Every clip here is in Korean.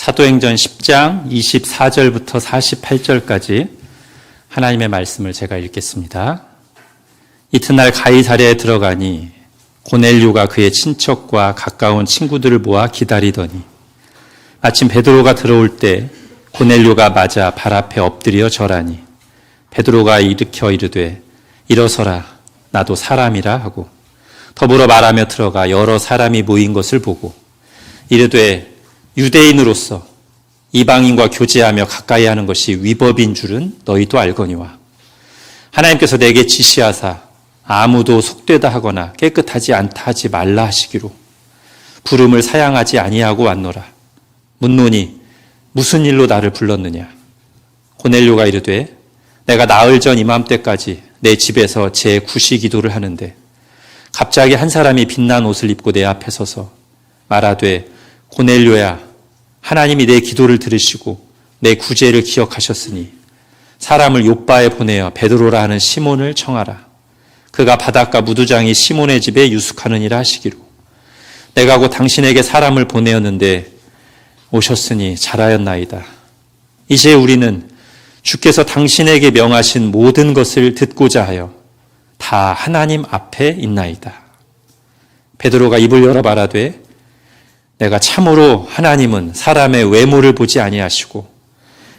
사도행전 10장 24절부터 48절까지 하나님의 말씀을 제가 읽겠습니다. 이튿날 가이사랴에 들어가니 고넬료가 그의 친척과 가까운 친구들을 모아 기다리더니 마침 베드로가 들어올 때 고넬료가 맞아 발 앞에 엎드려 절하니 베드로가 일으켜 이르되 일어서라 나도 사람이라 하고 더불어 말하며 들어가 여러 사람이 모인 것을 보고 이르되 유대인으로서 이방인과 교제하며 가까이 하는 것이 위법인 줄은 너희도 알거니와 하나님께서 내게 지시하사 아무도 속되다 하거나 깨끗하지 않다 하지 말라 하시기로 부름을 사양하지 아니하고 왔노라. 묻노니 무슨 일로 나를 불렀느냐? 고넬료가 이르되 내가 나흘 전 이맘때까지 내 집에서 제 구시 기도를 하는데 갑자기 한 사람이 빛난 옷을 입고 내 앞에 서서 말하되 고넬료야 하나님이 내 기도를 들으시고 내 구제를 기억하셨으니 사람을 욥바에 보내어 베드로라 하는 시몬을 청하라. 그가 바닷가 무두장이 시몬의 집에 유숙하느니라 하시기로 내가 곧 당신에게 사람을 보내었는데 오셨으니 잘하였나이다. 이제 우리는 주께서 당신에게 명하신 모든 것을 듣고자 하여 다 하나님 앞에 있나이다. 베드로가 입을 열어 말하되 내가 참으로 하나님은 사람의 외모를 보지 아니하시고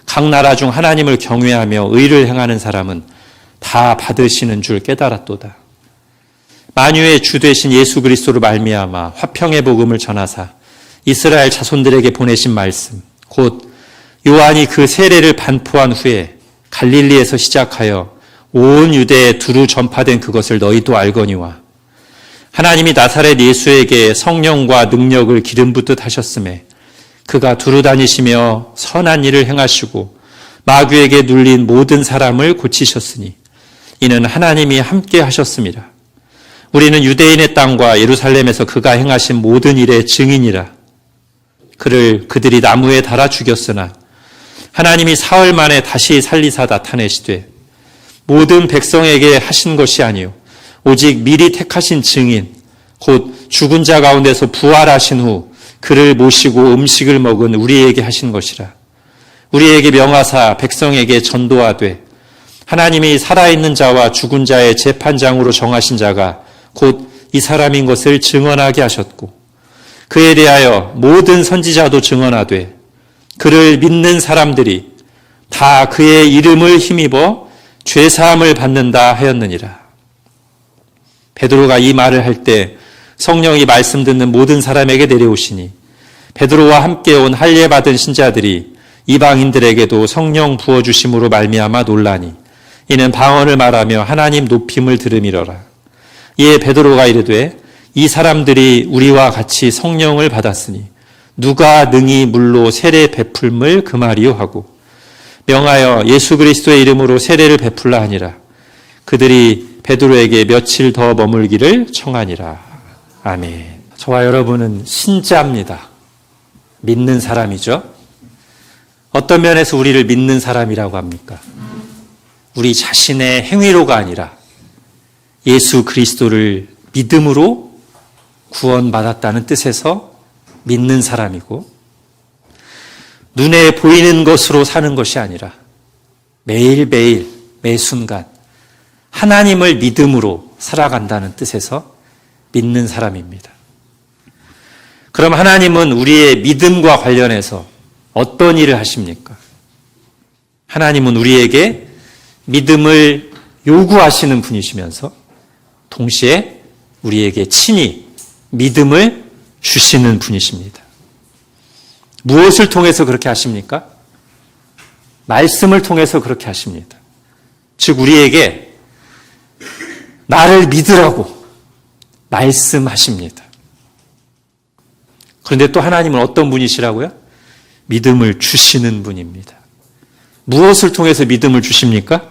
각 나라 중 하나님을 경외하며 의를 행하는 사람은 다 받으시는 줄 깨달았도다. 만유의 주 되신 예수 그리스도로 말미암아 화평의 복음을 전하사 이스라엘 자손들에게 보내신 말씀 곧 요한이 그 세례를 반포한 후에 갈릴리에서 시작하여 온 유대에 두루 전파된 그것을 너희도 알거니와 하나님이 나사렛 예수에게 성령과 능력을 기름 붓듯 하셨음에 그가 두루 다니시며 선한 일을 행하시고 마귀에게 눌린 모든 사람을 고치셨으니 이는 하나님이 함께 하셨습니다. 우리는 유대인의 땅과 예루살렘에서 그가 행하신 모든 일의 증인이라. 그를 그들이 나무에 달아 죽였으나 하나님이 사흘 만에 다시 살리사 나타내시되 모든 백성에게 하신 것이 아니요 오직 미리 택하신 증인 곧 죽은 자 가운데서 부활하신 후 그를 모시고 음식을 먹은 우리에게 하신 것이라. 우리에게 명하사 백성에게 전도하되 하나님이 살아있는 자와 죽은 자의 재판장으로 정하신 자가 곧 이 사람인 것을 증언하게 하셨고 그에 대하여 모든 선지자도 증언하되 그를 믿는 사람들이 다 그의 이름을 힘입어 죄사함을 받는다 하였느니라. 베드로가 이 말을 할 때 성령이 말씀 듣는 모든 사람에게 내려오시니 베드로와 함께 온 할례 받은 신자들이 이방인들에게도 성령 부어주심으로 말미암아 놀라니 이는 방언을 말하며 하나님 높임을 들음이러라. 이에 베드로가 이르되 이 사람들이 우리와 같이 성령을 받았으니 누가 능히 물로 세례 베풀물 금하리요 하고 명하여 예수 그리스도의 이름으로 세례를 베풀라 하니라. 그들이 베드로에게 며칠 더 머물기를 청하니라. 아멘. 저와 여러분은 신자입니다. 믿는 사람이죠. 어떤 면에서 우리를 믿는 사람이라고 합니까? 우리 자신의 행위로가 아니라 예수 그리스도를 믿음으로 구원받았다는 뜻에서 믿는 사람이고 눈에 보이는 것으로 사는 것이 아니라 매일매일 매 순간 하나님을 믿음으로 살아간다는 뜻에서 믿는 사람입니다. 그럼 하나님은 우리의 믿음과 관련해서 어떤 일을 하십니까? 하나님은 우리에게 믿음을 요구하시는 분이시면서 동시에 우리에게 친히 믿음을 주시는 분이십니다. 무엇을 통해서 그렇게 하십니까? 말씀을 통해서 그렇게 하십니다. 즉 우리에게 나를 믿으라고 말씀하십니다. 그런데 또 하나님은 어떤 분이시라고요? 믿음을 주시는 분입니다. 무엇을 통해서 믿음을 주십니까?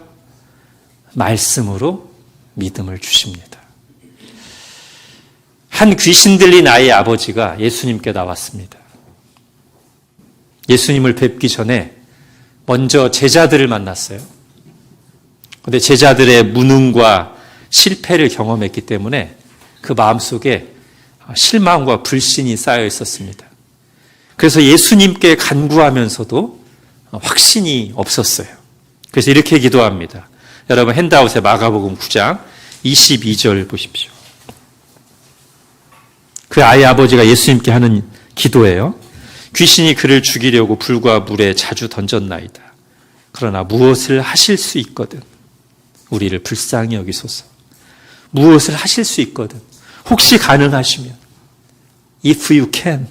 말씀으로 믿음을 주십니다. 한 귀신 들린 아이의 아버지가 예수님께 나왔습니다. 예수님을 뵙기 전에 먼저 제자들을 만났어요. 그런데 제자들의 무능과 실패를 경험했기 때문에 그 마음속에 실망과 불신이 쌓여 있었습니다. 그래서 예수님께 간구하면서도 확신이 없었어요. 그래서 이렇게 기도합니다. 여러분 핸드아웃에 마가복음 9장 22절 보십시오. 그 아이 아버지가 예수님께 하는 기도예요. 귀신이 그를 죽이려고 불과 물에 자주 던졌나이다. 그러나 무엇을 하실 수 있거든 우리를 불쌍히 여기소서. 무엇을 하실 수 있거든 혹시 가능하시면 If you can.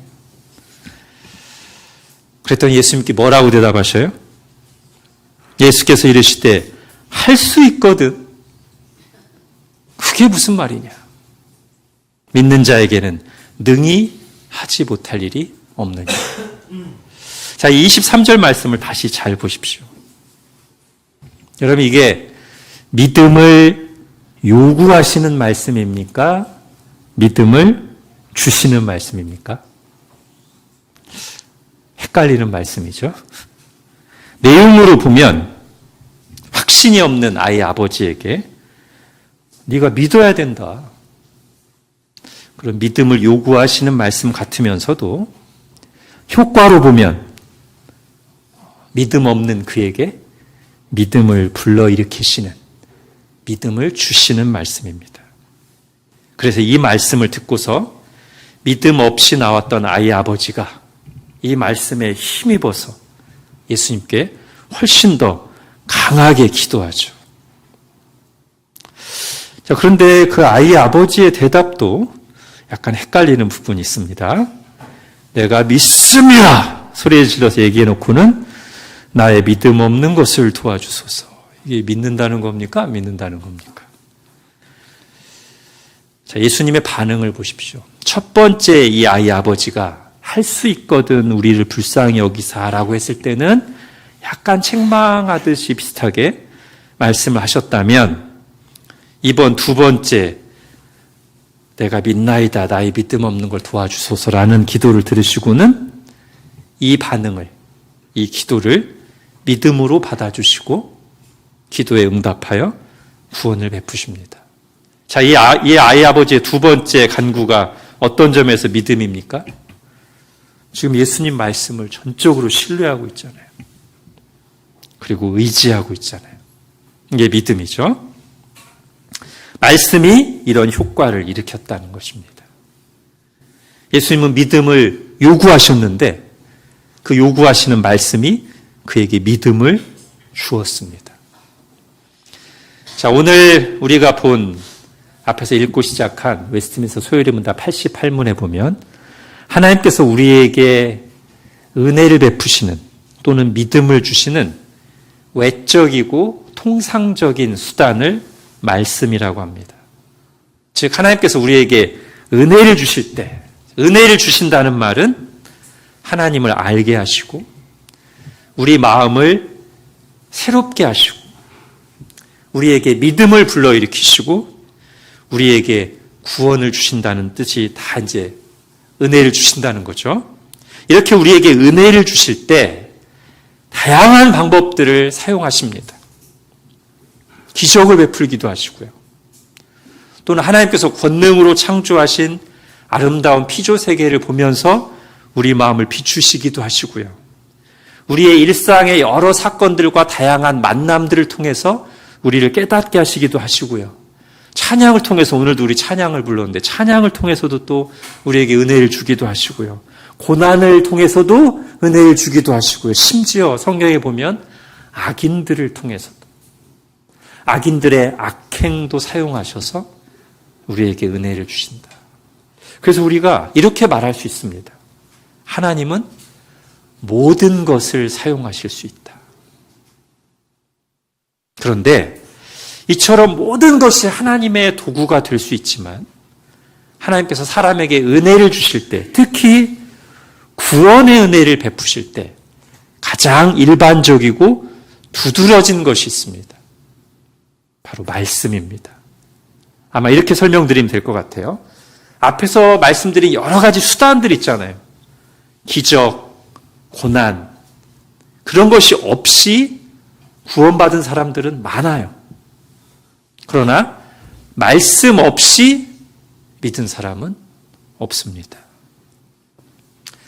그랬더니 예수님께 뭐라고 대답하셔요? 예수께서 이르시되 할 수 있거든. 그게 무슨 말이냐? 믿는 자에게는 능히 하지 못할 일이 없느냐. 자, 23절 말씀을 다시 잘 보십시오. 여러분 이게 믿음을 요구하시는 말씀입니까? 믿음을 주시는 말씀입니까? 헷갈리는 말씀이죠. 내용으로 보면 확신이 없는 아이 아버지에게 네가 믿어야 된다. 그런 믿음을 요구하시는 말씀 같으면서도 효과로 보면 믿음 없는 그에게 믿음을 불러일으키시는, 믿음을 주시는 말씀입니다. 그래서 이 말씀을 듣고서 믿음 없이 나왔던 아이 아버지가 이 말씀에 힘입어서 예수님께 훨씬 더 강하게 기도하죠. 자, 그런데 그 아이 아버지의 대답도 약간 헷갈리는 부분이 있습니다. 내가 믿습니다! 소리 질러서 얘기해 놓고는 나의 믿음 없는 것을 도와주소서. 이게 믿는다는 겁니까? 안 믿는다는 겁니까? 자, 예수님의 반응을 보십시오. 첫 번째 이 아이 아버지가 할 수 있거든 우리를 불쌍히 여기사라고 했을 때는 약간 책망하듯이 비슷하게 말씀을 하셨다면 이번 두 번째 내가 믿나이다 나의 믿음 없는 걸 도와주소서라는 기도를 들으시고는 이 반응을, 이 기도를 믿음으로 받아주시고 기도에 응답하여 구원을 베푸십니다. 자, 이 아이 아버지의 두 번째 간구가 어떤 점에서 믿음입니까? 지금 예수님 말씀을 전적으로 신뢰하고 있잖아요. 그리고 의지하고 있잖아요. 이게 믿음이죠. 말씀이 이런 효과를 일으켰다는 것입니다. 예수님은 믿음을 요구하셨는데 그 요구하시는 말씀이 그에게 믿음을 주었습니다. 자, 오늘 우리가 본 앞에서 읽고 시작한 웨스트민스터 소요리 문답 88문에 보면 하나님께서 우리에게 은혜를 베푸시는 또는 믿음을 주시는 외적이고 통상적인 수단을 말씀이라고 합니다. 즉 하나님께서 우리에게 은혜를 주실 때, 은혜를 주신다는 말은 하나님을 알게 하시고 우리 마음을 새롭게 하시고 우리에게 믿음을 불러일으키시고 우리에게 구원을 주신다는 뜻이 다 이제 은혜를 주신다는 거죠. 이렇게 우리에게 은혜를 주실 때 다양한 방법들을 사용하십니다. 기적을 베풀기도 하시고요. 또는 하나님께서 권능으로 창조하신 아름다운 피조 세계를 보면서 우리 마음을 비추시기도 하시고요. 우리의 일상의 여러 사건들과 다양한 만남들을 통해서 우리를 깨닫게 하시기도 하시고요. 찬양을 통해서 오늘도 우리 찬양을 불렀는데 찬양을 통해서도 또 우리에게 은혜를 주기도 하시고요. 고난을 통해서도 은혜를 주기도 하시고요. 심지어 성경에 보면 악인들을 통해서도 악인들의 악행도 사용하셔서 우리에게 은혜를 주신다. 그래서 우리가 이렇게 말할 수 있습니다. 하나님은 모든 것을 사용하실 수 있다. 그런데 이처럼 모든 것이 하나님의 도구가 될 수 있지만 하나님께서 사람에게 은혜를 주실 때, 특히 구원의 은혜를 베푸실 때 가장 일반적이고 두드러진 것이 있습니다. 바로 말씀입니다. 아마 이렇게 설명드리면 될 것 같아요. 앞에서 말씀드린 여러 가지 수단들 있잖아요. 기적, 고난, 그런 것이 없이 구원받은 사람들은 많아요. 그러나 말씀 없이 믿은 사람은 없습니다.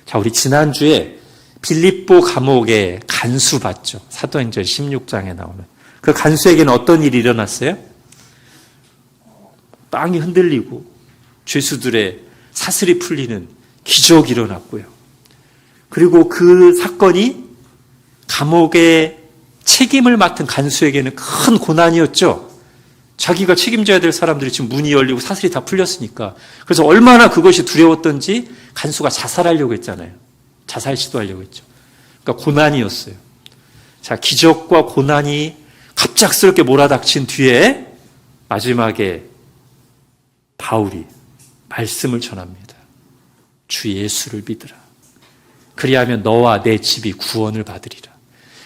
자, 우리 지난주에 빌립보 감옥에 간수 봤죠. 사도행전 16장에 나오는. 그 간수에게는 어떤 일이 일어났어요? 땅이 흔들리고 죄수들의 사슬이 풀리는 기적이 일어났고요. 그리고 그 사건이 감옥의 책임을 맡은 간수에게는 큰 고난이었죠. 자기가 책임져야 될 사람들이 지금 문이 열리고 사슬이 다 풀렸으니까. 그래서 얼마나 그것이 두려웠던지 간수가 자살하려고 했잖아요. 자살 시도하려고 했죠. 그러니까 고난이었어요. 자, 기적과 고난이 갑작스럽게 몰아닥친 뒤에 마지막에 바울이 말씀을 전합니다. 주 예수를 믿으라. 그리하면 너와 내 집이 구원을 받으리라.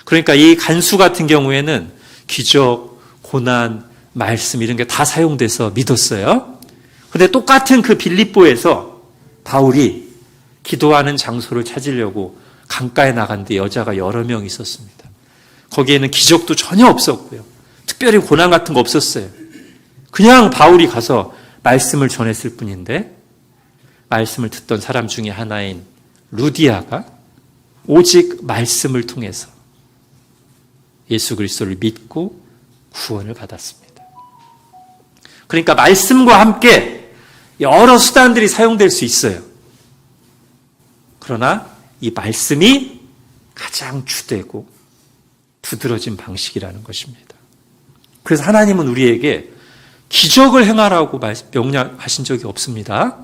그러니까 이 간수 같은 경우에는 기적, 고난, 말씀 이런 게 다 사용돼서 믿었어요. 그런데 똑같은 그 빌립보에서 바울이 기도하는 장소를 찾으려고 강가에 나갔는데 여자가 여러 명 있었습니다. 거기에는 기적도 전혀 없었고요. 특별히 고난 같은 거 없었어요. 그냥 바울이 가서 말씀을 전했을 뿐인데 말씀을 듣던 사람 중에 하나인 루디아가 오직 말씀을 통해서 예수 그리스도를 믿고 구원을 받았습니다. 그러니까 말씀과 함께 여러 수단들이 사용될 수 있어요. 그러나 이 말씀이 가장 주되고 두드러진 방식이라는 것입니다. 그래서 하나님은 우리에게 기적을 행하라고 명령하신 적이 없습니다.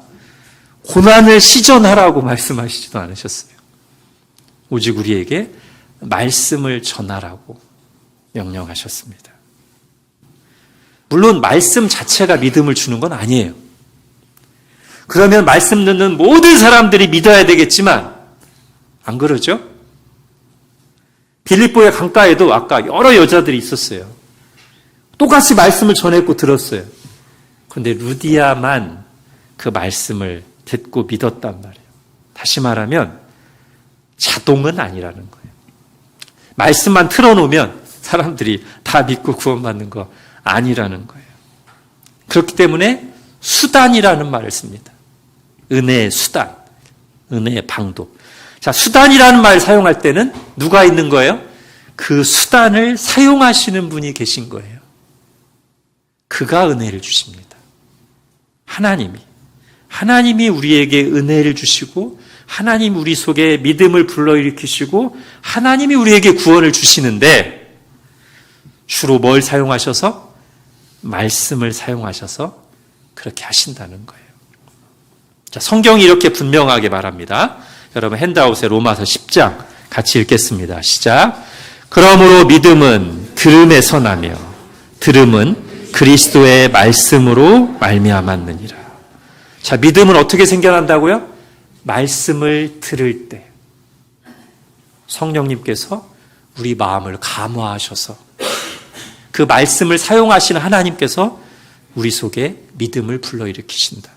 고난을 시전하라고 말씀하시지도 않으셨어요. 오직 우리에게 말씀을 전하라고 명령하셨습니다. 물론 말씀 자체가 믿음을 주는 건 아니에요. 그러면 말씀 듣는 모든 사람들이 믿어야 되겠지만 안 그러죠? 빌립보의 강가에도 아까 여러 여자들이 있었어요. 똑같이 말씀을 전했고 들었어요. 그런데 루디아만 그 말씀을 듣고 믿었단 말이에요. 다시 말하면 자동은 아니라는 거예요. 말씀만 틀어놓으면 사람들이 다 믿고 구원받는 거 아니라는 거예요. 그렇기 때문에 수단이라는 말을 씁니다. 은혜의 수단, 은혜의 방도. 자, 수단이라는 말을 사용할 때는 누가 있는 거예요? 그 수단을 사용하시는 분이 계신 거예요. 그가 은혜를 주십니다. 하나님이 우리에게 은혜를 주시고 하나님 우리 속에 믿음을 불러일으키시고 하나님이 우리에게 구원을 주시는데 주로 뭘 사용하셔서? 말씀을 사용하셔서 그렇게 하신다는 거예요. 자, 성경이 이렇게 분명하게 말합니다. 여러분 핸드아웃에 로마서 10장 같이 읽겠습니다. 시작. 그러므로 믿음은 들음에서 나며 들음은 그리스도의 말씀으로 말미암았느니라. 자, 믿음은 어떻게 생겨난다고요? 말씀을 들을 때 성령님께서 우리 마음을 감화하셔서 그 말씀을 사용하시는 하나님께서 우리 속에 믿음을 불러일으키신다.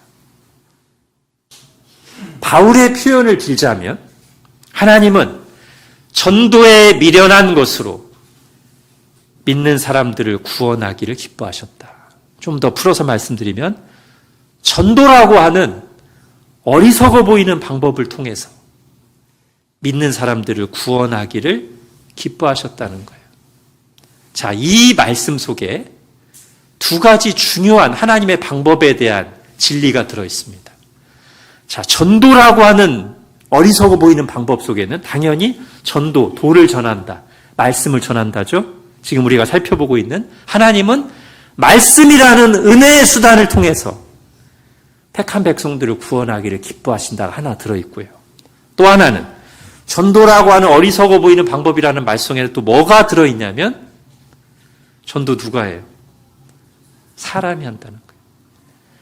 바울의 표현을 빌자면 하나님은 전도에 미련한 것으로 믿는 사람들을 구원하기를 기뻐하셨다. 좀 더 풀어서 말씀드리면 전도라고 하는 어리석어 보이는 방법을 통해서 믿는 사람들을 구원하기를 기뻐하셨다는 거예요. 자, 이 말씀 속에 두 가지 중요한 하나님의 방법에 대한 진리가 들어 있습니다. 자, 전도라고 하는 어리석어 보이는 방법 속에는 당연히 전도, 도를 전한다, 말씀을 전한다죠. 지금 우리가 살펴보고 있는 하나님은 말씀이라는 은혜의 수단을 통해서 택한 백성들을 구원하기를 기뻐하신다가 하나 들어있고요. 또 하나는 전도라고 하는 어리석어 보이는 방법이라는 말 속에는 또 뭐가 들어있냐면 전도 누가 해요? 사람이 한다는 거예요.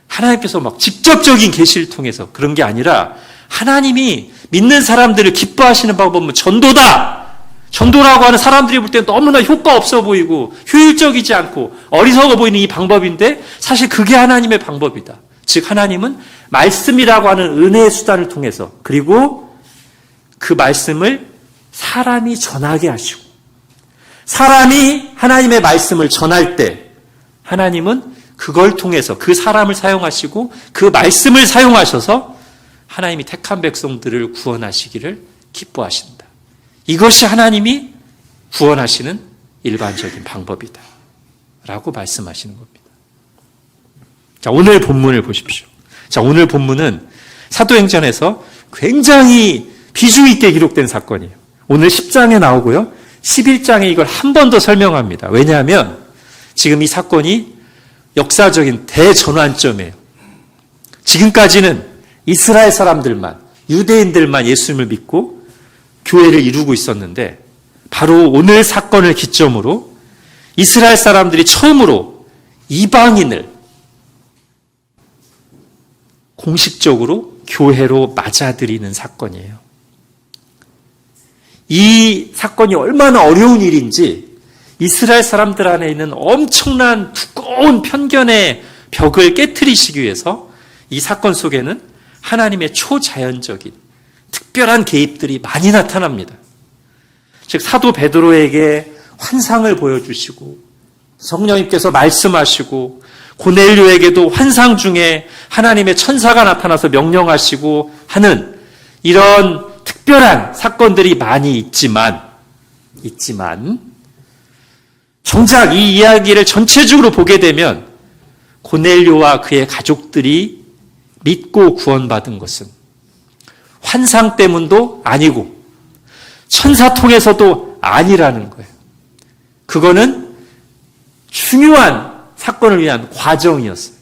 하나님께서 막 직접적인 계시를 통해서 그런 게 아니라 하나님이 믿는 사람들을 기뻐하시는 방법은 전도다. 전도라고 하는 사람들이 볼 때는 너무나 효과 없어 보이고 효율적이지 않고 어리석어 보이는 이 방법인데 사실 그게 하나님의 방법이다. 즉 하나님은 말씀이라고 하는 은혜의 수단을 통해서 그리고 그 말씀을 사람이 전하게 하시고 사람이 하나님의 말씀을 전할 때 하나님은 그걸 통해서 그 사람을 사용하시고 그 말씀을 사용하셔서 하나님이 택한 백성들을 구원하시기를 기뻐하신다. 이것이 하나님이 구원하시는 일반적인 방법이다 라고 말씀하시는 겁니다. 자, 오늘 본문을 보십시오. 자, 오늘 본문은 사도행전에서 굉장히 비중 있게 기록된 사건이에요. 오늘 10장에 나오고요. 11장에 이걸 한 번 더 설명합니다. 왜냐하면 지금 이 사건이 역사적인 대전환점이에요. 지금까지는 이스라엘 사람들만, 유대인들만 예수님을 믿고 교회를 이루고 있었는데 바로 오늘 사건을 기점으로 이스라엘 사람들이 처음으로 이방인을 공식적으로 교회로 맞아들이는 사건이에요. 이 사건이 얼마나 어려운 일인지 이스라엘 사람들 안에 있는 엄청난 두꺼운 편견의 벽을 깨트리시기 위해서 이 사건 속에는 하나님의 초자연적인 특별한 개입들이 많이 나타납니다. 즉 사도 베드로에게 환상을 보여주시고 성령님께서 말씀하시고 고넬료에게도 환상 중에 하나님의 천사가 나타나서 명령하시고 하는 이런 특별한 사건들이 많이 있지만 정작 이 이야기를 전체적으로 보게 되면 고넬료와 그의 가족들이 믿고 구원받은 것은 환상 때문도 아니고 천사 통해서도 아니라는 거예요. 그거는 중요한 사건을 위한 과정이었어요.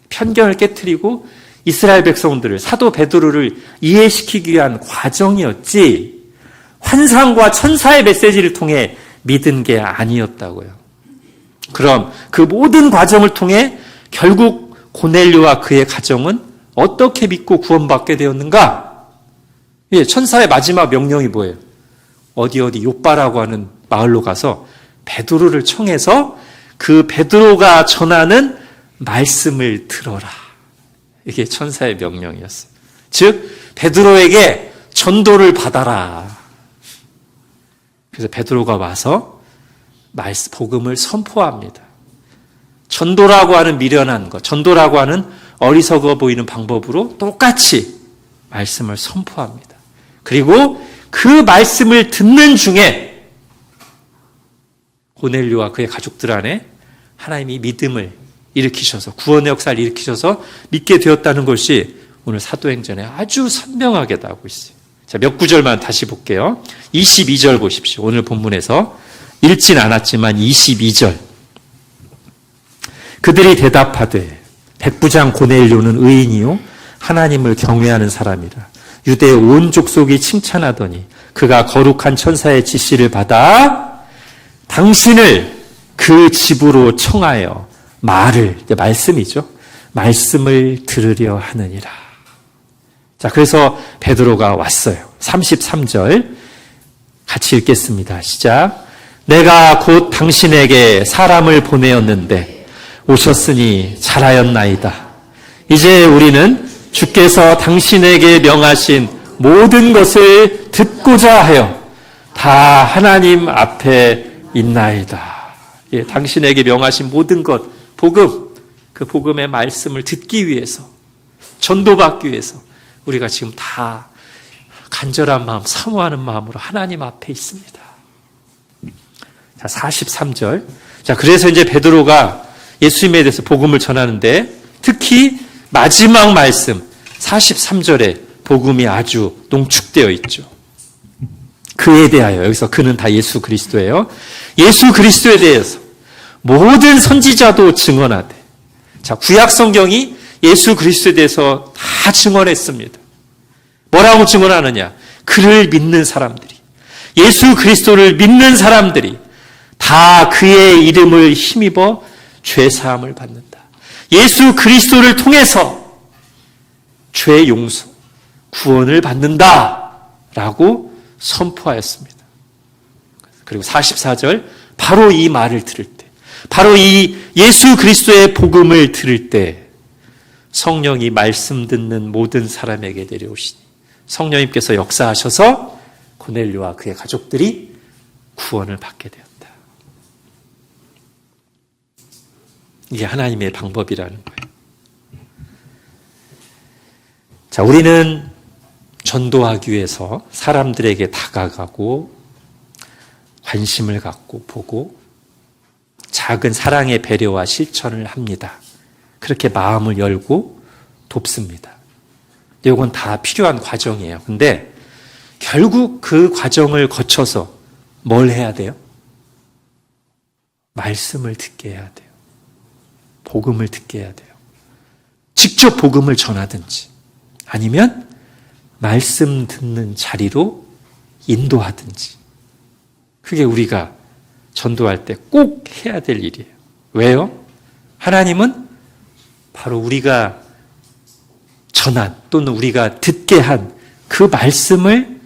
편견을 깨트리고 이스라엘 백성들을, 사도 베드로를 이해시키기 위한 과정이었지 환상과 천사의 메시지를 통해 믿은 게 아니었다고요. 그럼 그 모든 과정을 통해 결국 고넬료와 그의 가정은 어떻게 믿고 구원받게 되었는가? 예, 천사의 마지막 명령이 뭐예요? 어디 요빠라고 하는 마을로 가서 베드로를 청해서 그 베드로가 전하는 말씀을 들어라. 이게 천사의 명령이었어요. 즉 베드로에게 전도를 받아라. 그래서 베드로가 와서 복음을 선포합니다. 전도라고 하는 미련한 것, 전도라고 하는 어리석어 보이는 방법으로 똑같이 말씀을 선포합니다. 그리고 그 말씀을 듣는 중에 고넬료와 그의 가족들 안에 하나님이 믿음을 일으키셔서 구원의 역사를 일으키셔서 믿게 되었다는 것이 오늘 사도행전에 아주 선명하게 나오고 있어요. 자, 몇 구절만 다시 볼게요. 22절 보십시오. 오늘 본문에서 읽진 않았지만 22절. 그들이 대답하되 백부장 고넬료는 의인이요 하나님을 경외하는 사람이라. 유대 온 족속이 칭찬하더니 그가 거룩한 천사의 지시를 받아 당신을 그 집으로 청하여 말씀이죠. 말씀을 들으려 하느니라. 자, 그래서 베드로가 왔어요. 33절 같이 읽겠습니다. 시작. 내가 곧 당신에게 사람을 보내었는데 오셨으니 잘하였나이다. 이제 우리는 주께서 당신에게 명하신 모든 것을 듣고자 하여 다 하나님 앞에 있나이다. 예, 당신에게 명하신 모든 것, 복음, 그 복음의 말씀을 듣기 위해서, 전도받기 위해서 우리가 지금 다 간절한 마음, 사모하는 마음으로 하나님 앞에 있습니다. 자, 43절. 자, 그래서 이제 베드로가 예수님에 대해서 복음을 전하는데 특히 마지막 말씀 43절에 복음이 아주 농축되어 있죠. 그에 대하여, 여기서 그는 다 예수 그리스도예요. 예수 그리스도에 대해서 모든 선지자도 증언하되. 자, 구약 성경이 예수 그리스도에 대해서 다 증언했습니다. 뭐라고 증언하느냐? 그를 믿는 사람들이, 예수 그리스도를 믿는 사람들이 다 그의 이름을 힘입어 죄 사함을 받는다. 예수 그리스도를 통해서 죄 용서, 구원을 받는다라고 선포하였습니다. 그리고 44절, 바로 이 말을 들을 때, 바로 이 예수 그리스도의 복음을 들을 때 성령이 말씀 듣는 모든 사람에게 내려오시니 성령님께서 역사하셔서 고넬료와 그의 가족들이 구원을 받게 되었다. 이게 하나님의 방법이라는 거예요. 자, 우리는 전도하기 위해서 사람들에게 다가가고 관심을 갖고 보고 작은 사랑의 배려와 실천을 합니다. 그렇게 마음을 열고 돕습니다. 이건 다 필요한 과정이에요. 근데 결국 그 과정을 거쳐서 뭘 해야 돼요? 말씀을 듣게 해야 돼요. 복음을 듣게 해야 돼요. 직접 복음을 전하든지 아니면 말씀 듣는 자리로 인도하든지. 그게 우리가 전도할 때 꼭 해야 될 일이에요. 왜요? 하나님은 바로 우리가 전한 또는 우리가 듣게 한 그 말씀을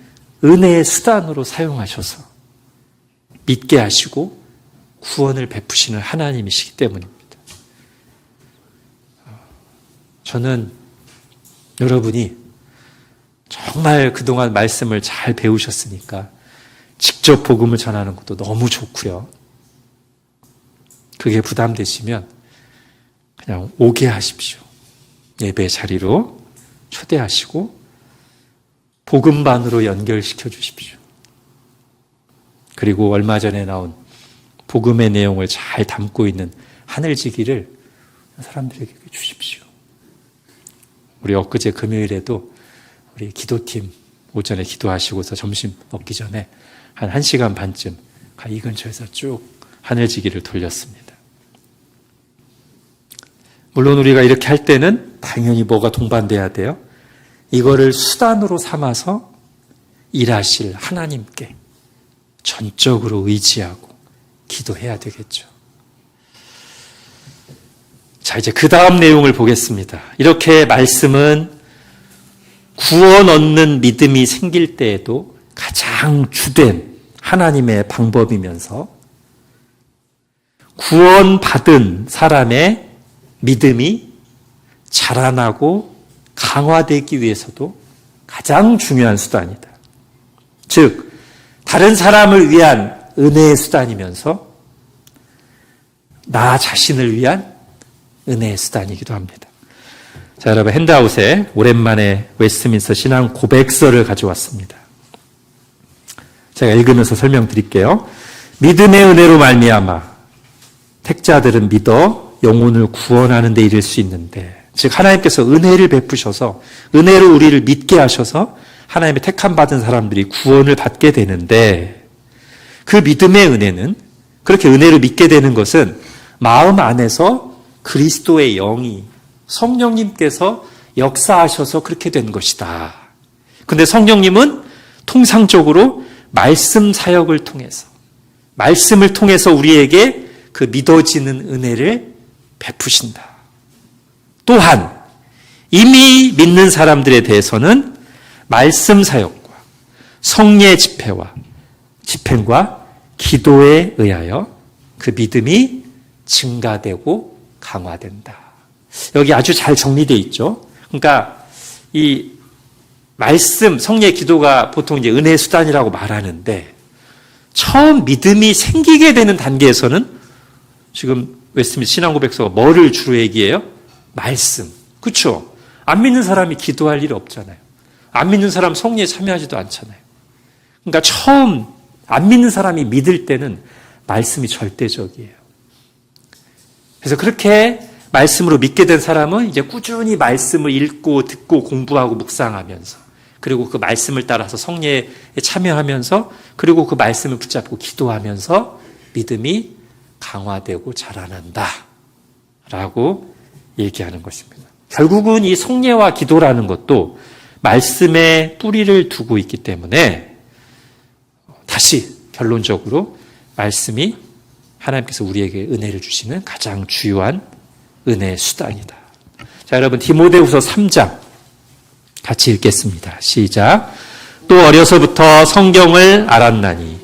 은혜의 수단으로 사용하셔서 믿게 하시고 구원을 베푸시는 하나님이시기 때문입니다. 저는 여러분이 정말 그동안 말씀을 잘 배우셨으니까 직접 복음을 전하는 것도 너무 좋고요. 그게 부담되시면 그냥 오게 하십시오. 예배 자리로 초대하시고 복음반으로 연결시켜 주십시오. 그리고 얼마 전에 나온 복음의 내용을 잘 담고 있는 하늘지기를 사람들에게 주십시오. 우리 엊그제 금요일에도 우리 기도팀 오전에 기도하시고서 점심 먹기 전에 한 1시간 반쯤 이 근처에서 쭉 하늘지기를 돌렸습니다. 물론 우리가 이렇게 할 때는 당연히 뭐가 동반돼야 돼요? 이거를 수단으로 삼아서 일하실 하나님께 전적으로 의지하고 기도해야 되겠죠. 자, 이제 그 다음 내용을 보겠습니다. 이렇게 말씀은 구원 얻는 믿음이 생길 때에도 가장 주된 하나님의 방법이면서 구원받은 사람의 믿음이 자라나고 강화되기 위해서도 가장 중요한 수단이다. 즉, 다른 사람을 위한 은혜의 수단이면서 나 자신을 위한 은혜의 수단이기도 합니다. 자, 여러분, 핸드아웃에 오랜만에 웨스트민스터 신앙 고백서를 가져왔습니다. 제가 읽으면서 설명드릴게요. 믿음의 은혜로 말미암아 택자들은 믿어 영혼을 구원하는 데 이를 수 있는데, 즉 하나님께서 은혜를 베푸셔서 은혜로 우리를 믿게 하셔서 하나님의 택함 받은 사람들이 구원을 받게 되는데, 그 믿음의 은혜는, 그렇게 은혜를 믿게 되는 것은 마음 안에서 그리스도의 영이 성령님께서 역사하셔서 그렇게 된 것이다. 근데 성령님은 통상적으로 말씀 사역을 통해서, 말씀을 통해서 우리에게 그 믿어지는 은혜를 베푸신다. 또한 이미 믿는 사람들에 대해서는 말씀 사역과 성례 집행과 기도에 의하여 그 믿음이 증가되고 강화된다. 여기 아주 잘 정리되어 있죠. 그러니까 이 말씀, 성례, 기도가 보통 이제 은혜의 수단이라고 말하는데, 처음 믿음이 생기게 되는 단계에서는 지금 웨스트민스터 신앙고백서가 뭐를 주로 얘기해요? 말씀. 그렇죠? 안 믿는 사람이 기도할 일 없잖아요. 안 믿는 사람 성례에 참여하지도 않잖아요. 그러니까 처음 안 믿는 사람이 믿을 때는 말씀이 절대적이에요. 그래서 그렇게 말씀으로 믿게 된 사람은 이제 꾸준히 말씀을 읽고 듣고 공부하고 묵상하면서, 그리고 그 말씀을 따라서 성례에 참여하면서, 그리고 그 말씀을 붙잡고 기도하면서 믿음이 강화되고 자라난다 라고 얘기하는 것입니다. 결국은 이 성례와 기도라는 것도 말씀에 뿌리를 두고 있기 때문에 다시 결론적으로 말씀이 하나님께서 우리에게 은혜를 주시는 가장 주요한 은혜의 수단이다. 자, 여러분, 디모데후서 3장 같이 읽겠습니다. 시작. 또 어려서부터 성경을 알았나니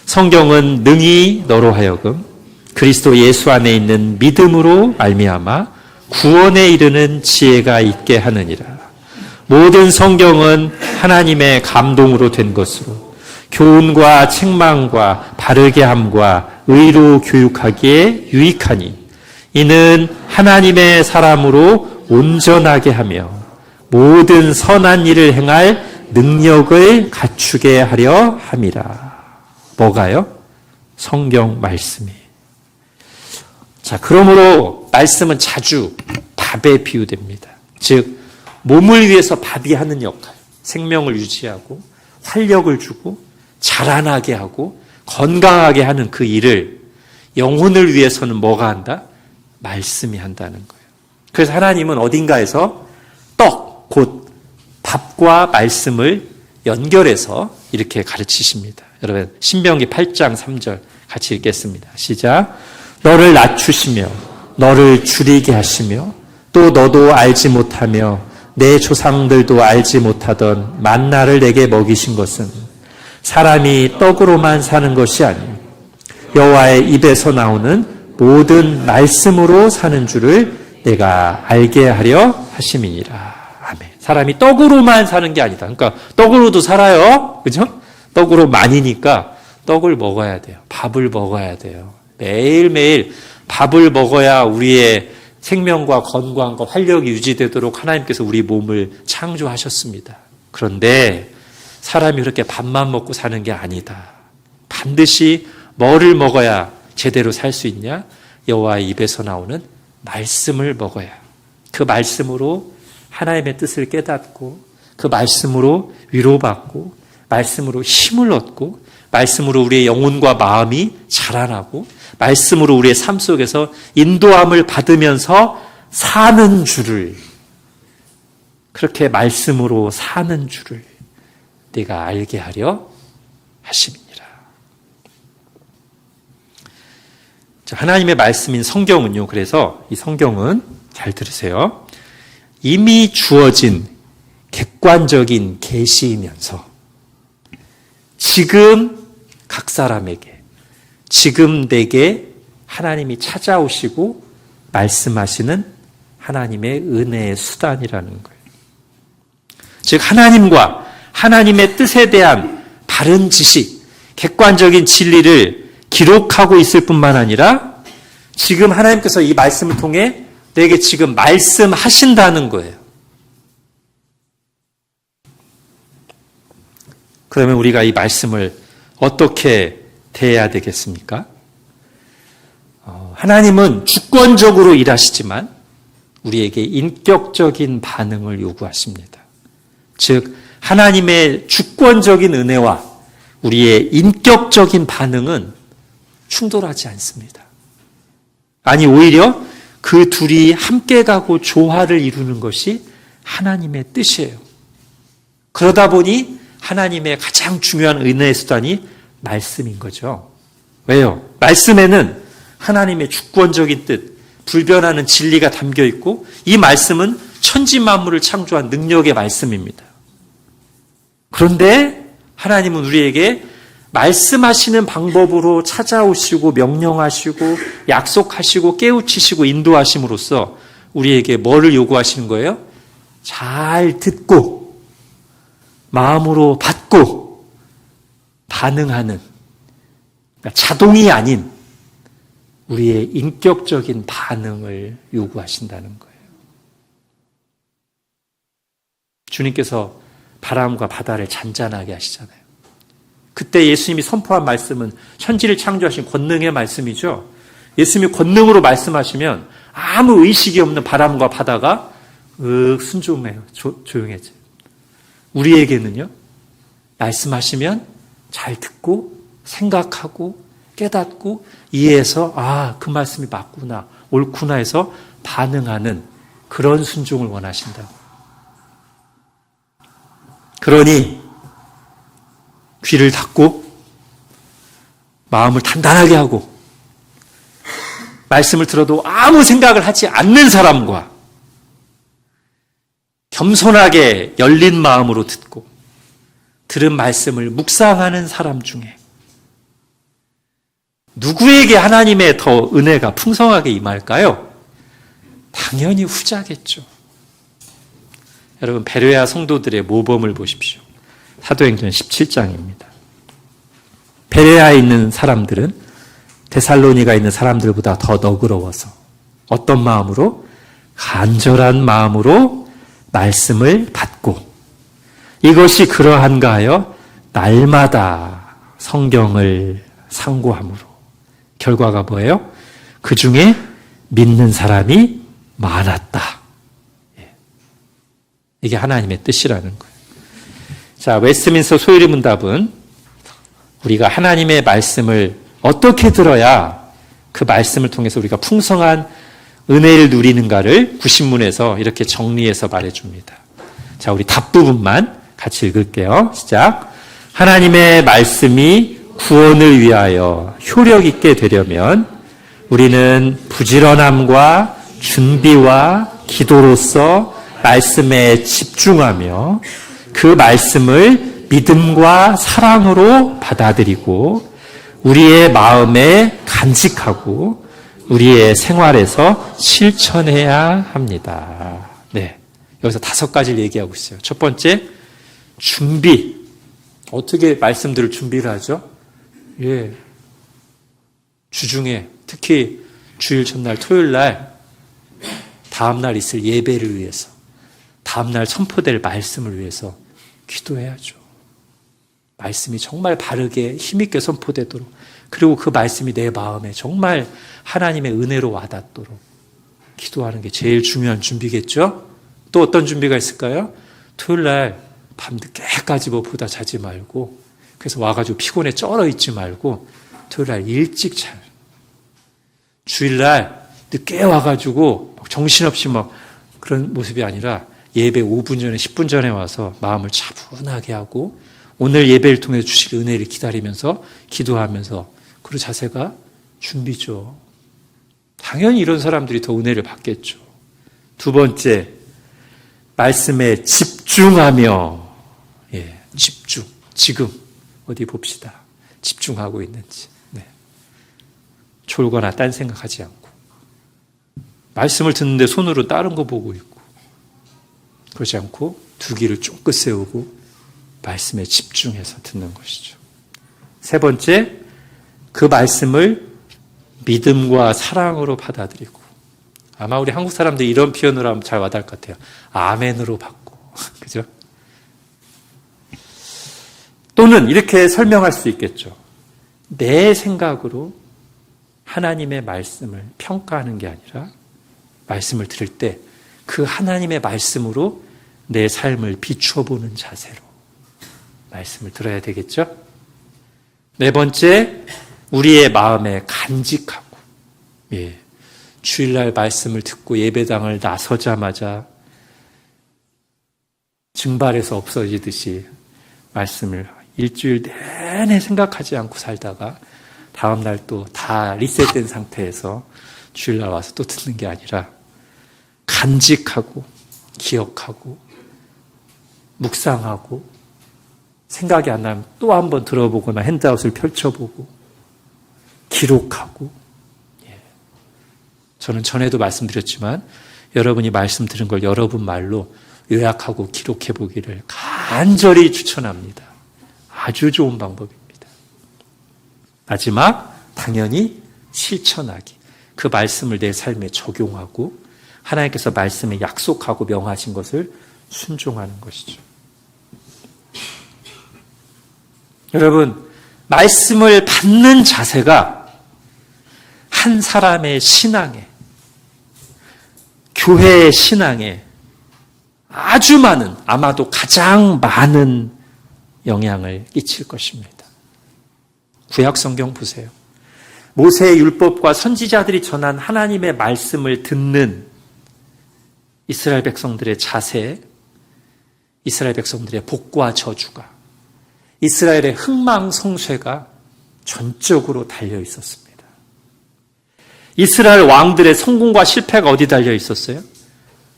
성경은 능히 너로 하여금 그리스도 예수 안에 있는 믿음으로 말미암아 구원에 이르는 지혜가 있게 하느니라. 모든 성경은 하나님의 감동으로 된 것으로 교훈과 책망과 바르게 함과 의로 교육하기에 유익하니 이는 하나님의 사람으로 온전하게 하며 모든 선한 일을 행할 능력을 갖추게 하려 함이라. 뭐가요? 성경 말씀이. 자, 그러므로 말씀은 자주 밥에 비유됩니다. 즉, 몸을 위해서 밥이 하는 역할, 생명을 유지하고 활력을 주고 자라나게 하고 건강하게 하는 그 일을 영혼을 위해서는 뭐가 한다? 말씀이 한다는 거예요. 그래서 하나님은 어딘가에서 떡, 곧 밥과 말씀을 연결해서 이렇게 가르치십니다. 여러분, 신명기 8장 3절 같이 읽겠습니다. 시작. 너를 낮추시며 너를 줄이게 하시며 또 너도 알지 못하며 내 조상들도 알지 못하던 만나를 내게 먹이신 것은 사람이 떡으로만 사는 것이 아니요 여호와의 입에서 나오는 모든 말씀으로 사는 줄을 내가 알게 하려 하심이니라. 아멘. 사람이 떡으로만 사는 게 아니다. 그러니까 떡으로도 살아요. 그죠? 떡으로 많이니까 떡을 먹어야 돼요. 밥을 먹어야 돼요. 매일매일 밥을 먹어야 우리의 생명과 건강과 활력이 유지되도록 하나님께서 우리 몸을 창조하셨습니다. 그런데 사람이 그렇게 밥만 먹고 사는 게 아니다. 반드시 뭐를 먹어야 제대로 살 수 있냐? 여호와의 입에서 나오는 말씀을 먹어야. 그 말씀으로 하나님의 뜻을 깨닫고 그 말씀으로 위로받고 말씀으로 힘을 얻고 말씀으로 우리의 영혼과 마음이 자라나고 말씀으로 우리의 삶 속에서 인도함을 받으면서 사는 줄을, 그렇게 말씀으로 사는 줄을 내가 알게 하려 하심이니라. 하나님의 말씀인 성경은요, 그래서 이 성경은 잘 들으세요. 이미 주어진 객관적인 계시이면서 지금 각 사람에게, 지금 내게 하나님이 찾아오시고 말씀하시는 하나님의 은혜의 수단이라는 거예요. 즉 하나님과 하나님의 뜻에 대한 바른 지식, 객관적인 진리를 기록하고 있을 뿐만 아니라 지금 하나님께서 이 말씀을 통해 내게 지금 말씀하신다는 거예요. 그러면 우리가 이 말씀을 어떻게 대해야 되겠습니까? 하나님은 주권적으로 일하시지만 우리에게 인격적인 반응을 요구하십니다. 즉 하나님의 주권적인 은혜와 우리의 인격적인 반응은 충돌하지 않습니다. 아니 오히려 그 둘이 함께 가고 조화를 이루는 것이 하나님의 뜻이에요. 그러다 보니 하나님의 가장 중요한 은혜의 수단이 말씀인 거죠. 왜요? 말씀에는 하나님의 주권적인 뜻, 불변하는 진리가 담겨 있고 이 말씀은 천지 만물을 창조한 능력의 말씀입니다. 그런데 하나님은 우리에게 말씀하시는 방법으로 찾아오시고 명령하시고 약속하시고 깨우치시고 인도하심으로써 우리에게 뭐를 요구하시는 거예요? 잘 듣고 마음으로 받고 반응하는, 그러니까 자동이 아닌 우리의 인격적인 반응을 요구하신다는 거예요. 주님께서 바람과 바다를 잔잔하게 하시잖아요. 그때 예수님이 선포한 말씀은 천지를 창조하신 권능의 말씀이죠. 예수님이 권능으로 말씀하시면 아무 의식이 없는 바람과 바다가 순종해요. 조용해져요. 우리에게는요, 말씀하시면 잘 듣고 생각하고 깨닫고 이해해서 그 말씀이 맞구나, 옳구나 해서 반응하는 그런 순종을 원하신다고. 그러니 귀를 닫고 마음을 단단하게 하고 말씀을 들어도 아무 생각을 하지 않는 사람과 겸손하게 열린 마음으로 듣고 들은 말씀을 묵상하는 사람 중에 누구에게 하나님의 더 은혜가 풍성하게 임할까요? 당연히 후자겠죠. 여러분, 베레아 성도들의 모범을 보십시오. 사도행전 17장입니다. 베레아에 있는 사람들은 데살로니가에 있는 사람들보다 더 너그러워서 어떤 마음으로? 간절한 마음으로 말씀을 받고 이것이 그러한가 하여 날마다 성경을 상고함으로 결과가 뭐예요? 그 중에 믿는 사람이 많았다. 이게 하나님의 뜻이라는 거예요. 자, 웨스트민스터 소요리 문답은 우리가 하나님의 말씀을 어떻게 들어야 그 말씀을 통해서 우리가 풍성한 은혜를 누리는가를 구신문에서 이렇게 정리해서 말해줍니다. 자, 우리 답 부분만 같이 읽을게요. 시작. 하나님의 말씀이 구원을 위하여 효력 있게 되려면 우리는 부지런함과 준비와 기도로서 말씀에 집중하며 그 말씀을 믿음과 사랑으로 받아들이고 우리의 마음에 간직하고 우리의 생활에서 실천해야 합니다. 네, 여기서 5가지를 얘기하고 있어요. 첫 번째, 준비. 어떻게 말씀들을 준비를 하죠? 예, 주중에 특히 주일 첫날 토요일 날 다음날 있을 예배를 위해서 다음날 선포될 말씀을 위해서 기도해야죠. 말씀이 정말 바르게 힘있게 선포되도록 그리고 그 말씀이 내 마음에 정말 하나님의 은혜로 와닿도록 기도하는 게 제일 중요한 준비겠죠? 또 어떤 준비가 있을까요? 토요일 날 밤늦게까지 보다 자지 말고 그래서 와가지고 피곤해 쩔어 있지 말고 토요일 날 일찍 자요. 주일날 늦게 와가지고 정신없이 막 그런 모습이 아니라 예배 5분 전에 10분 전에 와서 마음을 차분하게 하고 오늘 예배를 통해 주실 은혜를 기다리면서 기도하면서 그 자세가 준비죠. 당연히 이런 사람들이 더 은혜를 받겠죠. 두 번째, 말씀에 집중하며 집중. 지금 어디 봅시다. 집중하고 있는지. 네. 졸거나 딴 생각하지 않고 말씀을 듣는데 손으로 다른 거 보고 있고 그러지 않고 두 귀를 쫑긋 세우고 말씀에 집중해서 듣는 것이죠. 세 번째, 그 말씀을 믿음과 사랑으로 받아들이고 아마 우리 한국 사람들이 이런 표현으로 하면 잘 와닿을 것 같아요. 아멘으로 받고 그죠? 또는 이렇게 설명할 수 있겠죠. 내 생각으로 하나님의 말씀을 평가하는 게 아니라 말씀을 들을 때 그 하나님의 말씀으로 내 삶을 비춰보는 자세로 말씀을 들어야 되겠죠? 네 번째, 우리의 마음에 간직하고 주일날 말씀을 듣고 예배당을 나서자마자 증발해서 없어지듯이 말씀을 일주일 내내 생각하지 않고 살다가 다음날 또 다 리셋된 상태에서 주일날 와서 또 듣는 게 아니라 간직하고 기억하고 묵상하고 생각이 안 나면 또 한 번 들어보거나 핸드아웃을 펼쳐보고 기록하고 저는 전에도 말씀드렸지만 여러분이 말씀 들은 걸 여러분 말로 요약하고 기록해 보기를 간절히 추천합니다. 아주 좋은 방법입니다. 마지막, 당연히 실천하기. 그 말씀을 내 삶에 적용하고 하나님께서 말씀에 약속하고 명하신 것을 순종하는 것이죠. 여러분, 말씀을 받는 자세가 한 사람의 신앙에, 교회의 신앙에 아주 많은, 아마도 가장 많은 영향을 끼칠 것입니다. 구약 성경 보세요. 모세의 율법과 선지자들이 전한 하나님의 말씀을 듣는 이스라엘 백성들의 자세, 이스라엘 백성들의 복과 저주가, 이스라엘의 흥망성쇠가 전적으로 달려 있었습니다. 이스라엘 왕들의 성공과 실패가 어디 달려 있었어요?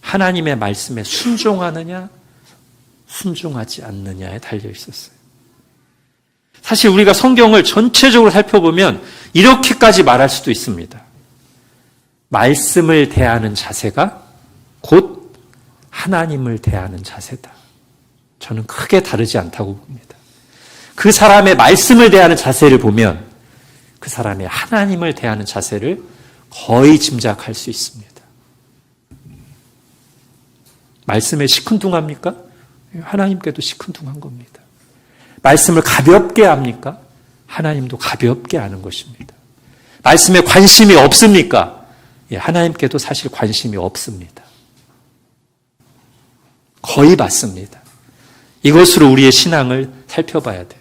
하나님의 말씀에 순종하느냐, 순종하지 않느냐에 달려 있었어요. 사실 우리가 성경을 전체적으로 살펴보면 이렇게까지 말할 수도 있습니다. 말씀을 대하는 자세가 곧 하나님을 대하는 자세다. 저는 크게 다르지 않다고 봅니다. 그 사람의 말씀을 대하는 자세를 보면 그 사람의 하나님을 대하는 자세를 거의 짐작할 수 있습니다. 말씀에 시큰둥합니까? 하나님께도 시큰둥한 겁니다. 말씀을 가볍게 합니까? 하나님도 가볍게 하는 것입니다. 말씀에 관심이 없습니까? 예, 하나님께도 사실 관심이 없습니다. 거의 받습니다. 이것으로 우리의 신앙을 살펴봐야 돼요.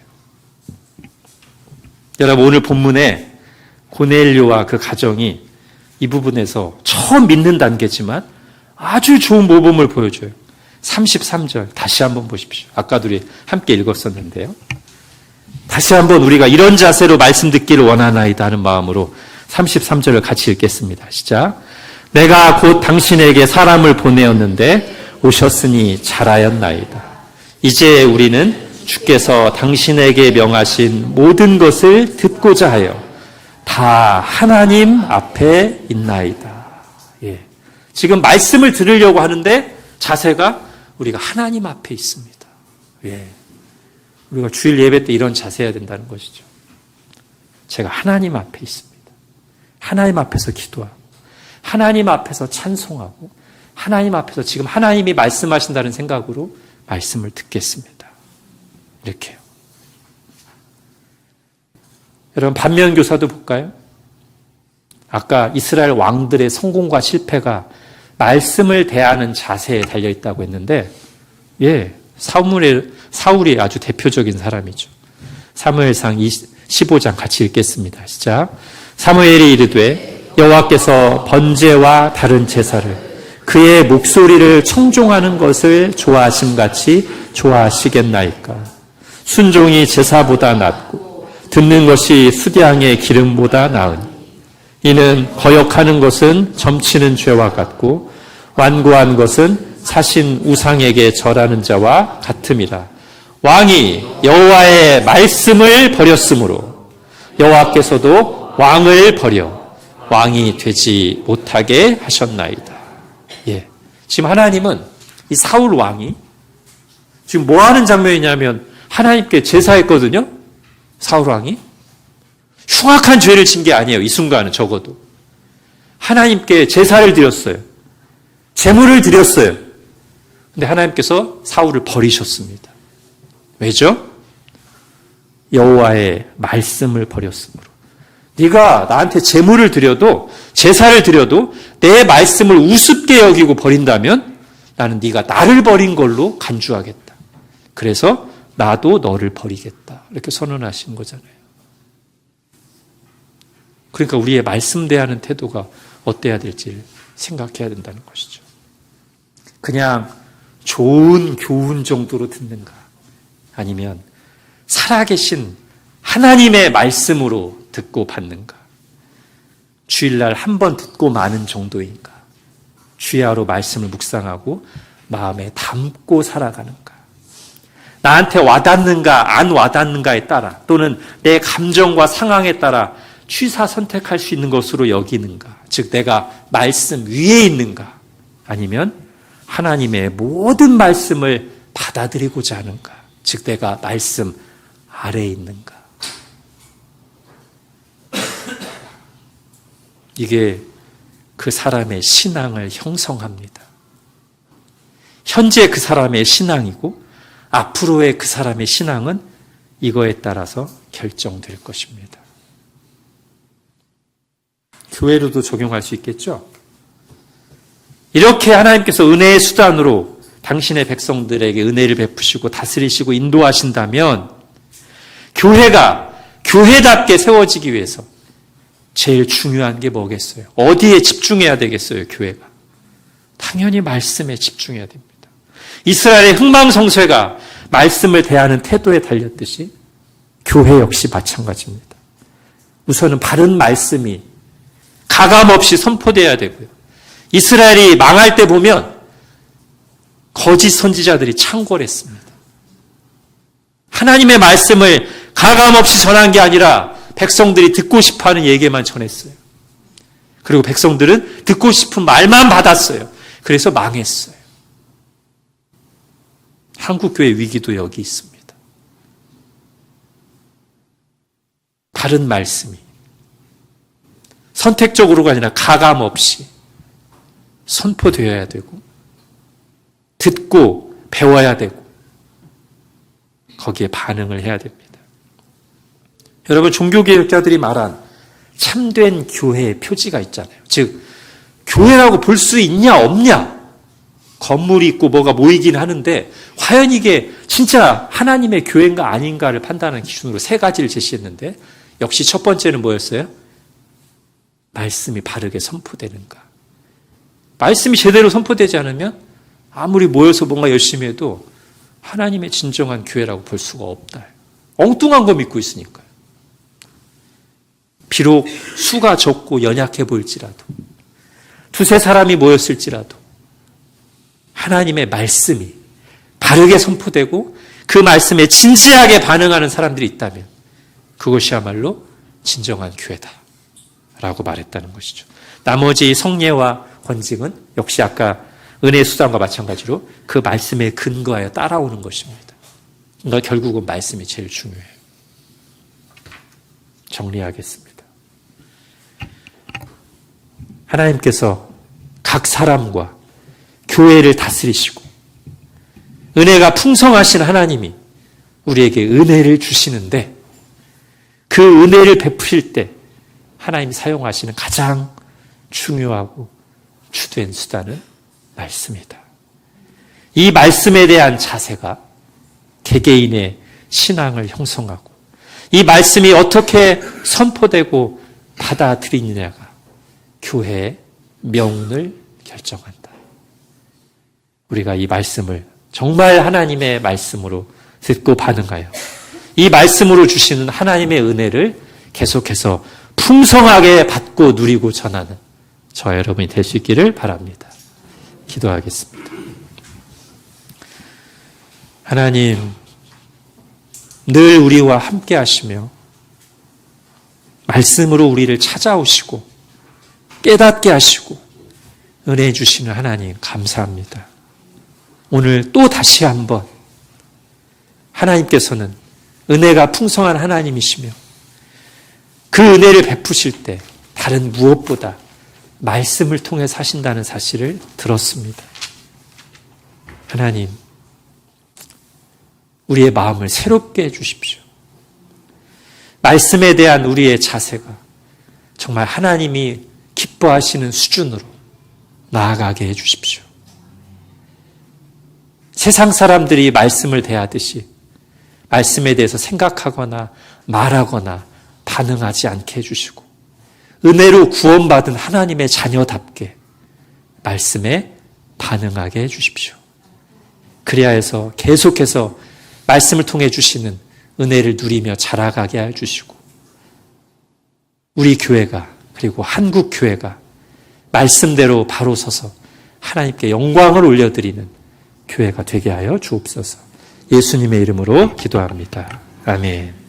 여러분, 오늘 본문에 고넬료와 그 가정이 이 부분에서 처음 믿는 단계지만 아주 좋은 모범을 보여줘요. 33절 다시 한번 보십시오. 아까도 우리 함께 읽었었는데요. 다시 한번 우리가 이런 자세로 말씀 듣기를 원하나이다 하는 마음으로 33절을 같이 읽겠습니다. 시작. 내가 곧 당신에게 사람을 보내었는데 오셨으니 잘하였나이다. 이제 우리는 주께서 당신에게 명하신 모든 것을 듣고자 하여 다 하나님 앞에 있나이다. 예. 지금 말씀을 들으려고 하는데 자세가 우리가 하나님 앞에 있습니다. 예. 우리가 주일 예배 때 이런 자세해야 된다는 것이죠. 제가 하나님 앞에 있습니다. 하나님 앞에서 기도하고 하나님 앞에서 찬송하고 하나님 앞에서 지금 하나님이 말씀하신다는 생각으로 말씀을 듣겠습니다. 이렇게요. 여러분, 반면교사도 볼까요? 아까 이스라엘 왕들의 성공과 실패가 말씀을 대하는 자세에 달려있다고 했는데, 예, 사울이 아주 대표적인 사람이죠. 사무엘상 15장 같이 읽겠습니다. 시작. 사무엘이 이르되 여호와께서 번제와 다른 제사를 그의 목소리를 청종하는 것을 좋아하심같이 좋아하시겠나이까. 순종이 제사보다 낫고 듣는 것이 수량의 기름보다 나으니 이는 거역하는 것은 점치는 죄와 같고 완고한 것은 사신 우상에게 절하는 자와 같음이라. 왕이 여호와의 말씀을 버렸으므로 여호와께서도 왕을 버려 왕이 되지 못하게 하셨나이다. 예. 지금 하나님은 이 사울 왕이 지금 뭐 하는 장면이냐면 하나님께 제사했거든요. 사울 왕이 흉악한 죄를 진 게 아니에요. 이 순간은 적어도 하나님께 제사를 드렸어요. 제물을 드렸어요. 근데 하나님께서 사울을 버리셨습니다. 왜죠? 여호와의 말씀을 버렸으므로. 네가 나한테 제물을 드려도 제사를 드려도 내 말씀을 우습게 여기고 버린다면 나는 네가 나를 버린 걸로 간주하겠다. 그래서 나도 너를 버리겠다. 이렇게 선언하신 거잖아요. 그러니까 우리의 말씀 대하는 태도가 어때야 될지 생각해야 된다는 것이죠. 그냥 좋은 교훈 정도로 듣는가? 아니면 살아계신 하나님의 말씀으로 듣고 받는가? 주일날 한 번 듣고 마는 정도인가? 주야로 말씀을 묵상하고 마음에 담고 살아가는가? 나한테 와닿는가 안 와닿는가에 따라 또는 내 감정과 상황에 따라 취사 선택할 수 있는 것으로 여기는가? 즉 내가 말씀 위에 있는가? 아니면 하나님의 모든 말씀을 받아들이고자 하는가? 즉 내가 말씀 아래에 있는가? 이게 그 사람의 신앙을 형성합니다. 현재 그 사람의 신앙이고 앞으로의 그 사람의 신앙은 이거에 따라서 결정될 것입니다. 교회로도 적용할 수 있겠죠? 이렇게 하나님께서 은혜의 수단으로 당신의 백성들에게 은혜를 베푸시고 다스리시고 인도하신다면 교회가 교회답게 세워지기 위해서 제일 중요한 게 뭐겠어요? 어디에 집중해야 되겠어요, 교회가? 당연히 말씀에 집중해야 됩니다. 이스라엘의 흥망성쇠가 말씀을 대하는 태도에 달렸듯이 교회 역시 마찬가지입니다. 우선은 바른 말씀이 가감없이 선포돼야 되고요. 이스라엘이 망할 때 보면 거짓 선지자들이 창궐했습니다. 하나님의 말씀을 가감없이 전한 게 아니라 백성들이 듣고 싶어하는 얘기만 전했어요. 그리고 백성들은 듣고 싶은 말만 받았어요. 그래서 망했어요. 한국교회 위기도 여기 있습니다. 바른 말씀이 선택적으로가 아니라 가감 없이 선포되어야 되고 듣고 배워야 되고 거기에 반응을 해야 됩니다. 여러분, 종교개혁자들이 말한 참된 교회의 표지가 있잖아요. 즉 교회라고 볼 수 있냐 없냐, 건물이 있고 뭐가 모이긴 하는데 과연 이게 진짜 하나님의 교회인가 아닌가를 판단하는 기준으로 세 가지를 제시했는데, 역시 첫 번째는 뭐였어요? 말씀이 바르게 선포되는가. 말씀이 제대로 선포되지 않으면 아무리 모여서 뭔가 열심히 해도 하나님의 진정한 교회라고 볼 수가 없다. 엉뚱한 거 믿고 있으니까요. 비록 수가 적고 연약해 보일지라도, 두세 사람이 모였을지라도 하나님의 말씀이 바르게 선포되고 그 말씀에 진지하게 반응하는 사람들이 있다면 그것이야말로 진정한 교회다 라고 말했다는 것이죠. 나머지 성례와 권징은 역시 아까 은혜의 수단과 마찬가지로 그 말씀에 근거하여 따라오는 것입니다. 그러니까 결국은 말씀이 제일 중요해요. 정리하겠습니다. 하나님께서 각 사람과 교회를 다스리시고 은혜가 풍성하신 하나님이 우리에게 은혜를 주시는데, 그 은혜를 베푸실 때 하나님이 사용하시는 가장 중요하고 주된 수단은 말씀이다. 이 말씀에 대한 자세가 개개인의 신앙을 형성하고 이 말씀이 어떻게 선포되고 받아들이느냐가 교회의 명운을 결정한다. 우리가 이 말씀을 정말 하나님의 말씀으로 듣고 반응하여 이 말씀으로 주시는 하나님의 은혜를 계속해서 풍성하게 받고 누리고 전하는 저와 여러분이 될 수 있기를 바랍니다. 기도하겠습니다. 하나님, 늘 우리와 함께 하시며 말씀으로 우리를 찾아오시고 깨닫게 하시고 은혜 주시는 하나님 감사합니다. 오늘 또 다시 한번 하나님께서는 은혜가 풍성한 하나님이시며 그 은혜를 베푸실 때 다른 무엇보다 말씀을 통해 사신다는 사실을 들었습니다. 하나님, 우리의 마음을 새롭게 해주십시오. 말씀에 대한 우리의 자세가 정말 하나님이 기뻐하시는 수준으로 나아가게 해주십시오. 세상 사람들이 말씀을 대하듯이 말씀에 대해서 생각하거나 말하거나 반응하지 않게 해주시고 은혜로 구원받은 하나님의 자녀답게 말씀에 반응하게 해주십시오. 그래야 해서 계속해서 말씀을 통해 주시는 은혜를 누리며 자라가게 해주시고 우리 교회가, 그리고 한국 교회가 말씀대로 바로 서서 하나님께 영광을 올려드리는 교회가 되게 하여 주옵소서. 예수님의 이름으로 기도합니다. 아멘.